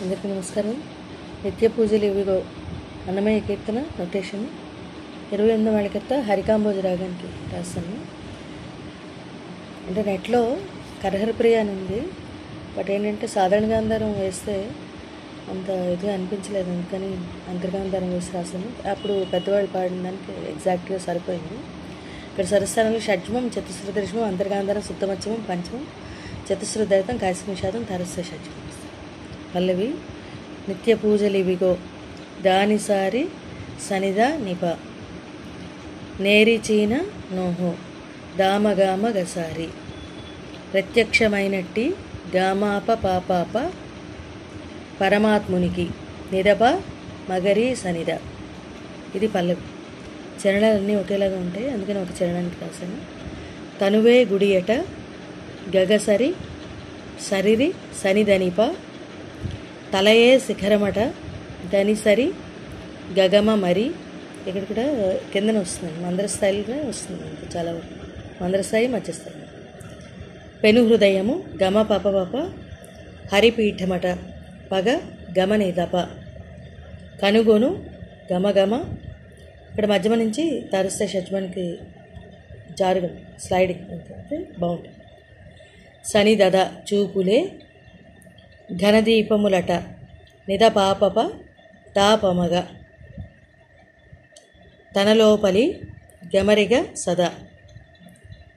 అందరికీ నమస్కారం. నిత్య పూజలు ఇవిగో అన్నమయ్య కీర్తన నొటేషన్ 28వ వాళ్ళకర్త హరికాంబోజ రాగానికి రాస్తాను. అంటే నెట్లో కరహరప్రియ అని ఉంది, బట్ ఏంటంటే సాధారణ గాంధారం వేస్తే అంత ఇదిగా అనిపించలేదు, అందుకని అంతర్గాంధారం వేసి రాశాను. అప్పుడు పెద్దవాళ్ళు పాడిన దానికి ఎగ్జాక్ట్గా సరిపోయింది. ఇక్కడ సరస్థానంలో షడ్జమం, చతుశ్రుతరిషమం, అంతర్గాంధారం, శుద్ధమత్యమం, పంచమం, చతుశ్రుదైతం, కాశీనిషాదం, తారస్య షడ్జమం. పల్లవి నిత్య పూజలివిగో దానిసారి సనిద నిప నేరిచీన నోహో దామగామ గసారి ప్రత్యక్షమైనట్టి గామాప పాపాప పరమాత్మునికి నిరప మగరి సనిద. ఇది పల్లవి. చరణాలన్నీ ఒకేలాగా ఉంటాయి, అందుకని ఒక చరణానికి రాశాను. తనువే గుడియట గగసరి సరిరి సనిదనిప తలయే శిఖరమట దనిసరి గగమ మరి. ఇక్కడ కూడా కిందన వస్తుంది, మందర స్థాయిలోనే వస్తుంది, ఇంకా చాలా మందరస్థాయి మధ్యస్థాయి. పెను హృదయము గమ పప పప హరిపీఠమట పగ గమనిదప కనుగొను గమ గమ. ఇక్కడ మధ్యమ నుంచి తారస్థ షడ్జమానికి జారుగం స్లైడింగ్ అంటే బాగుంటుంది. సని దద చూపులే ఘనదీపములట నిదపాపప తాపమగ తనలోపలి గమరిగ సదా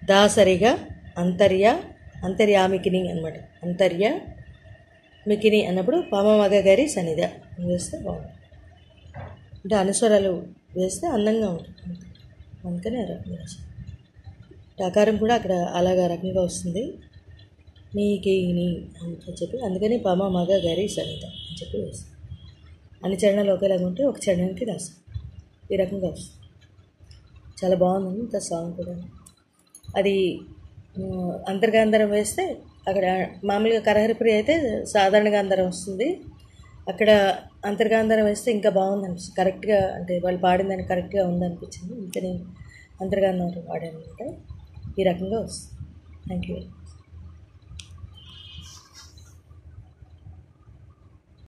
దాసరిగా అంతర్యామికిని అనమాట. అంతర్యామికిని అన్నప్పుడు పమమగ గరి సనిద వేస్తే బాగుంటుంది. అంటే అనుస్వరాలు వేస్తే అందంగా ఉంటుంది, అందుకని ఆకారం కూడా అక్కడ అలాగా రకంగా వస్తుంది. నీకేని అని చెప్పి, అందుకని పమ మగ గరి సనిత అని చెప్పి వేస్తాం. అన్ని చరణాలు ఒకేలాగా ఉంటే ఒక చరణానికి రాస్తాం, ఈ రకంగా వస్తుంది. చాలా బాగుంది ఇంత సాంగ్ కూడా. అది అంతర్గాంధారం వేస్తే అక్కడ మామూలుగా కరహరప్రియ అయితే సాధారణ గాంధారం వస్తుంది, అక్కడ అంతర్గాంధారం వేస్తే ఇంకా బాగుంది అనిపిస్తుంది. కరెక్ట్గా అంటే వాళ్ళు పాడిన దానికి కరెక్ట్గా ఉందనిపించింది, అందుకని అంతర్గాంధారం వాడాను అనమాట. ఈ రకంగా వస్తుంది. Thank you.